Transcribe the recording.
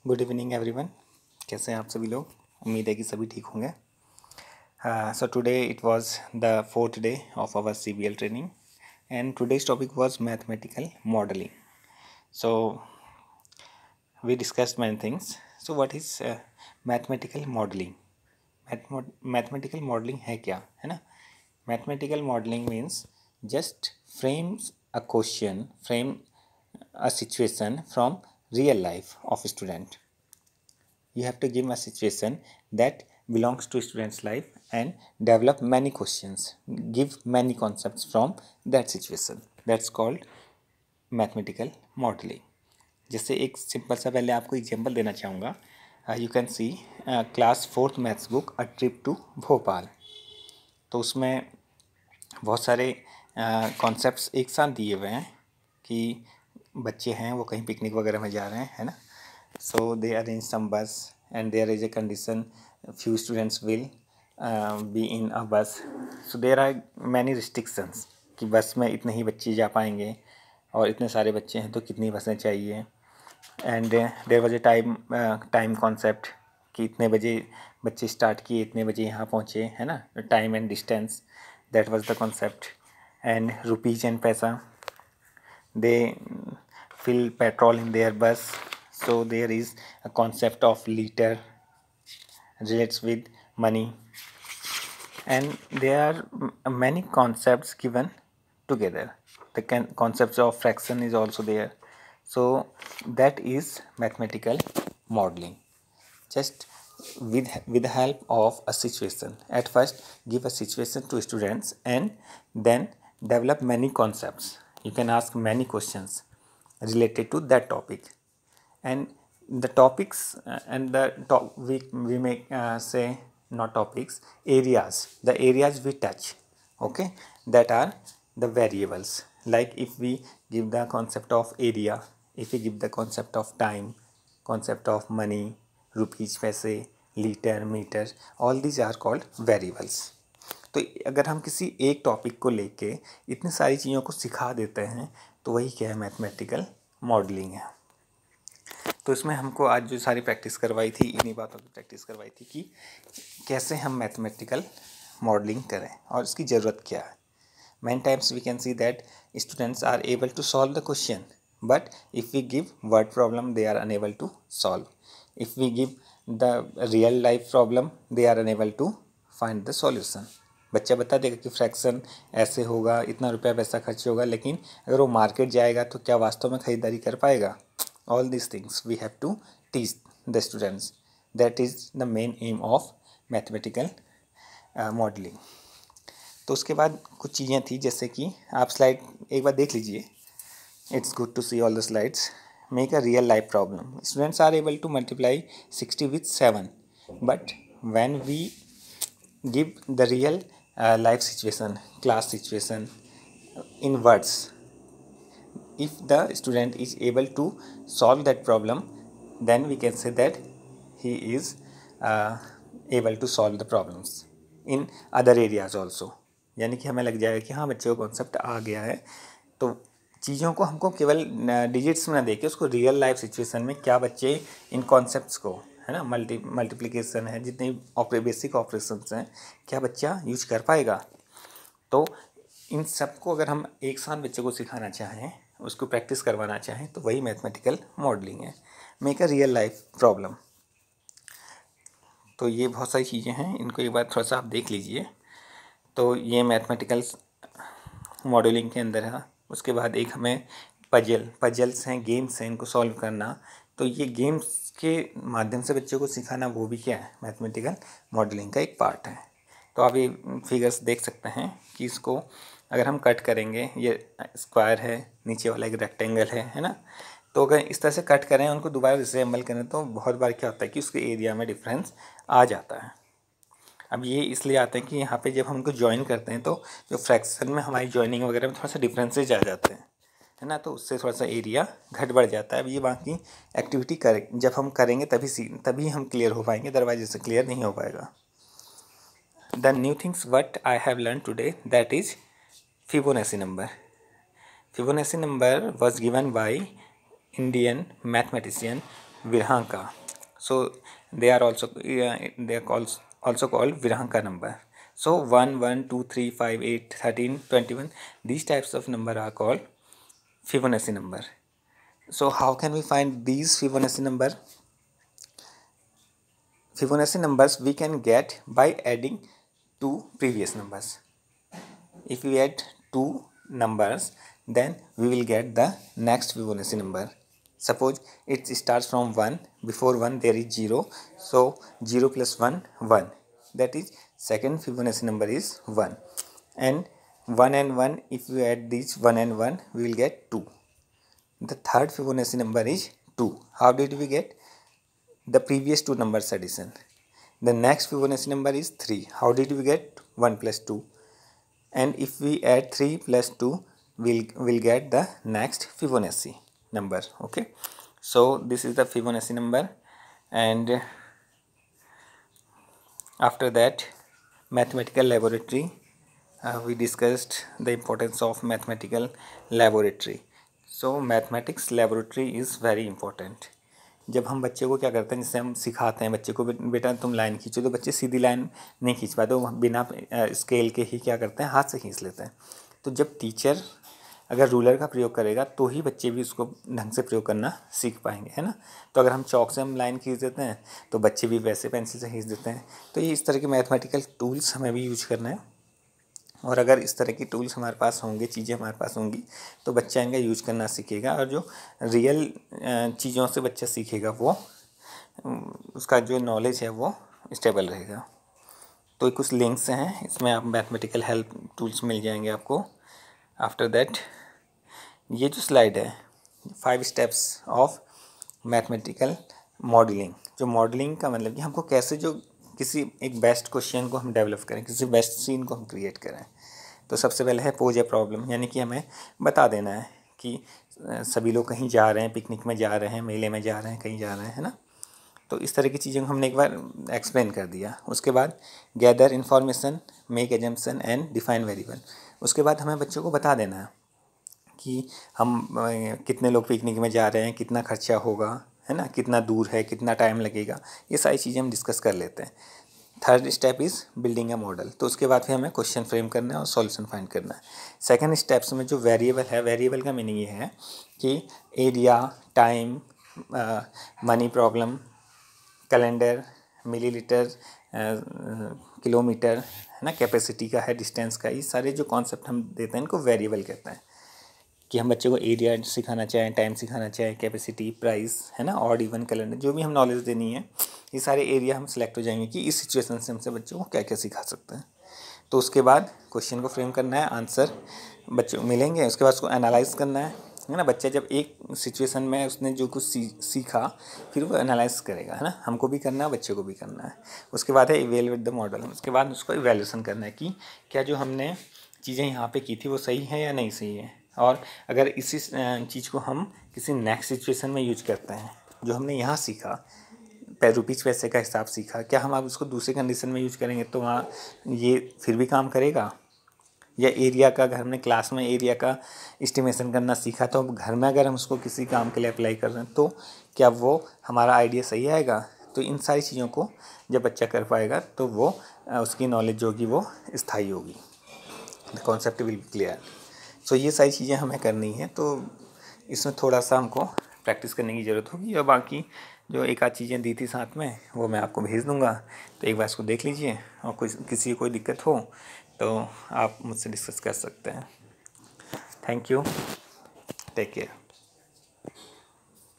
Good evening everyone. कैसे हैं आप सभी लोग? उम्मीद है कि सभी ठीक होंगे। So today it was the fourth day of our CBL training and today's topic was mathematical modelling. So we discussed many things. So what is mathematical modelling? Mathematical modelling है क्या, है ना? Mathematical modelling means just frames a question, frame a situation from real life of a student. You have to give a situation that belongs to student's life and develop many questions, give many concepts from that situation. That's called mathematical modeling. जैसे एक simple सा पहले आपको example देना चाहूँगा. You can see class 4th maths book a trip to Bhopal. तो उसमें बहुत सारे कॉन्सेप्ट्स एक साथ दिए हुए हैं कि बच्चे हैं वो कहीं पिकनिक वगैरह में जा रहे हैं, है ना. सो दे arrange some bus and there is a condition few students will be in a bus. So there are many restrictions कि बस में इतने ही बच्चे जा पाएंगे और इतने सारे बच्चे हैं तो कितनी बसें चाहिए. And there was a time concept कि इतने बजे बच्चे स्टार्ट किए, इतने बजे यहाँ पहुँचे, है ना. Time and distance, that was the concept. And rupees and पैसा, they fill petrol in their bus, so there is a concept of liter relates with money, and there are many concepts given together. The concepts of fraction is also there. So that is mathematical modeling. Just with the help of a situation, at first give a situation to students and then develop many concepts. You can ask many questions related to that topic, and the topics and the we may say not topics, areas, the areas we touch, okay, that are the variables. Like if we give the concept of area, if we give the concept of time, concept of money, rupees, पैसे, litre, metre, all these are called variables. तो अगर हम किसी एक topic को लेके इतनी सारी चीज़ों को सिखा देते हैं तो वही क्या है, मैथमेटिकल मॉडलिंग है. तो इसमें हमको आज जो सारी प्रैक्टिस करवाई थी, इन्हीं बातों की प्रैक्टिस करवाई थी कि कैसे हम मैथमेटिकल मॉडलिंग करें और इसकी ज़रूरत क्या है. Many times we can see that students are able to solve the question, but if we give word problem, they are unable to solve. If we give the real life problem, they are unable to find the solution. बच्चा बता देगा कि fraction ऐसे होगा, इतना रुपया पैसा खर्च होगा, लेकिन अगर वो मार्केट जाएगा तो क्या वास्तव में ख़रीदारी कर पाएगा? All these things we have to teach the students. That is the main aim of mathematical modeling. तो उसके बाद कुछ चीज़ें थी, जैसे कि आप स्लाइड एक बार देख लीजिए. It's good to see all the slides. Make a real life problem. Students are able to multiply 60 with 7, but when we give the real life situation, class situation in words, if the student is able to solve that problem, then we can say that he is able to solve the problems in other areas also. यानी कि हमें लग जाएगा कि हाँ, बच्चे को concept आ गया है. तो चीज़ों को हमको केवल डिजिट्स में ना देके उसको रियल लाइफ सिचुएशन में क्या बच्चे इन कॉन्सेप्ट्स को, है ना, मल्टीप्लिकेशन है, जितने बेसिक ऑपरेशंस हैं, क्या बच्चा यूज कर पाएगा. तो इन सबको अगर हम एक साथ बच्चे को सिखाना चाहें, उसको प्रैक्टिस करवाना चाहें, तो वही मैथमेटिकल मॉडलिंग है. Make a real life problem. तो ये बहुत सारी चीज़ें हैं, इनको एक बार थोड़ा सा आप देख लीजिए. तो ये मैथमेटिकल मॉडलिंग के अंदर है. उसके बाद एक हमें पजल्स हैं, गेम्स हैं, इनको सॉल्व करना. तो ये गेम्स के माध्यम से बच्चों को सिखाना, वो भी क्या है, मैथमेटिकल मॉडलिंग का एक पार्ट है. तो आप ये फिगर्स देख सकते हैं कि इसको अगर हम कट करेंगे, ये स्क्वायर है, नीचे वाला एक रेक्टेंगल है ना. तो अगर इस तरह से कट करें, उनको दोबारा रिसेंबल करें, तो बहुत बार क्या होता है कि उसके एरिया में डिफरेंस आ जाता है. अब ये इसलिए आता है कि यहाँ पे जब हम उनको ज्वाइन करते हैं तो जो फ्रैक्शन में हमारी ज्वाइनिंग वगैरह में थोड़ा सा डिफरेंसेज आ जाते हैं, है ना. तो उससे थोड़ा सा एरिया घट बढ़ जाता है. अब ये बाकी एक्टिविटी जब हम करेंगे तभी हम क्लियर हो पाएंगे, अदरवाइज इससे क्लियर नहीं हो पाएगा. The new things what I have learn today, that is Fibonacci number. Fibonacci number was given by Indian mathematician Virhanka. So they are also called Virhanka number. So 1, 1, 2, 3, 5, 8, 13, 21. These types of number are called Fibonacci number. So how can we find these Fibonacci number? Fibonacci numbers we can get by adding two previous numbers. If we add two numbers, then we will get the next Fibonacci number. Suppose it starts from 1. Before 1 there is 0. So 0 plus 1, 1. That is second Fibonacci number is 1. And 1 and 1, if we add these 1 and 1, we will get 2. The third Fibonacci number is 2. How did we get? The previous two numbers addition. The next Fibonacci number is 3. How did we get? 1 plus 2. And if we add 3 plus 2, we'll get the next Fibonacci number. Okay, so this is the Fibonacci number. And after that, mathematical laboratory, we discussed the importance of mathematical laboratory. So mathematics laboratory is very important. जब हम बच्चे को क्या करते हैं, जैसे हम सिखाते हैं बच्चे को, बेटा तुम लाइन खींचो, तो बच्चे सीधी लाइन नहीं खींच पाते, तो बिना स्केल के ही क्या करते हैं, हाथ से खींच लेते हैं. तो जब टीचर अगर रूलर का प्रयोग करेगा तो ही बच्चे भी उसको ढंग से प्रयोग करना सीख पाएंगे, है ना. तो अगर हम चौक से हम लाइन खींच देते हैं तो बच्चे भी वैसे पेंसिल से खींच देते हैं. तो ये इस तरह के मैथमेटिकल टूल्स हमें भी यूज करना है. और अगर इस तरह की टूल्स हमारे पास होंगे, चीज़ें हमारे पास होंगी, तो बच्चा इनका यूज करना सीखेगा. और जो रियल चीज़ों से बच्चा सीखेगा वो उसका जो नॉलेज है वो स्टेबल रहेगा. तो कुछ लिंक्स हैं, इसमें आप मैथमेटिकल हेल्प टूल्स मिल जाएंगे आपको. आफ्टर दैट ये जो स्लाइड है 5 स्टेप्स ऑफ मैथमेटिकल मॉडलिंग. जो मॉडलिंग का मतलब कि हमको कैसे जो किसी एक बेस्ट क्वेश्चन को हम डेवलप करें, किसी बेस्ट सीन को हम क्रिएट करें. तो सबसे पहले है पोज ए प्रॉब्लम, यानी कि हमें बता देना है कि सभी लोग कहीं जा रहे हैं, पिकनिक में जा रहे हैं, मेले में जा रहे हैं, कहीं जा रहे हैं, है ना. तो इस तरह की चीज़ें को हमने एक बार एक्सप्लेन कर दिया. उसके बाद gather information, make assumption and define variable. उसके बाद हमें बच्चों को बता देना है कि हम कितने लोग पिकनिक में जा रहे हैं, कितना खर्चा होगा, है ना, कितना दूर है, कितना टाइम लगेगा. ये सारी चीज़ें हम डिस्कस कर लेते हैं. Third step is building a model. तो उसके बाद फिर हमें क्वेश्चन फ्रेम करना है और सॉल्यूशन फाइंड करना है. सेकंड स्टेप्स में जो वेरिएबल है, वेरिएबल का मीनिंग ये है कि area, time, money problem, calendar, millilitre, kilometre, है ना, कैपेसिटी का है, डिस्टेंस का, ये सारे जो कॉन्सेप्ट हम देते हैं इनको वेरिएबल कहते हैं. कि हम बच्चे को एरिया सिखाना चाहें, टाइम सिखाना चाहें, कैपेसिटी, प्राइस, है ना, ऑड इवन, कैलेंडर, जो भी हम नॉलेज देनी है, ये सारे एरिया हम सेलेक्ट हो जाएंगे कि इस सिचुएशन से हमसे बच्चों को क्या क्या सिखा सकते हैं. तो उसके बाद क्वेश्चन को फ्रेम करना है, आंसर बच्चों को मिलेंगे. उसके बाद उसको एनालाइज करना है ना. बच्चा जब एक सिचुएशन में उसने जो कुछ सीखा फिर वो एनालाइज करेगा, है ना. हमको भी करना है, बच्चे को भी करना है. उसके बाद है इवेलुएट द मॉडल. उसके बाद उसको इवेल्यूशन करना है कि क्या जो हमने चीज़ें यहाँ पे की थी वो सही है या नहीं सही है. और अगर इसी चीज़ को हम किसी नेक्स्ट सिचुएशन में यूज करते हैं, जो हमने यहाँ सीखा, रुपीज़ पैसे का हिसाब सीखा, क्या हम अब उसको दूसरे कंडीशन में यूज करेंगे तो वहाँ ये फिर भी काम करेगा. या एरिया का, घर में क्लास में एरिया का एस्टिमेशन करना सीखा, तो अब घर में अगर हम उसको किसी काम के लिए अप्लाई कर रहे हैं तो क्या वो हमारा आइडिया सही आएगा. तो इन सारी चीज़ों को जब बच्चा कर पाएगा तो वो उसकी नॉलेज जो होगी वो स्थायी होगी. The concept will be clear. So ये सारी चीज़ें हमें करनी है. तो इसमें थोड़ा सा हमको प्रैक्टिस करने की ज़रूरत होगी. और बाकी जो एक आध चीज़ें दी थी साथ में वो मैं आपको भेज दूँगा, तो एक बार इसको देख लीजिए. और किसी को कोई दिक्कत हो तो आप मुझसे डिस्कस कर सकते हैं. Thank you. Take care.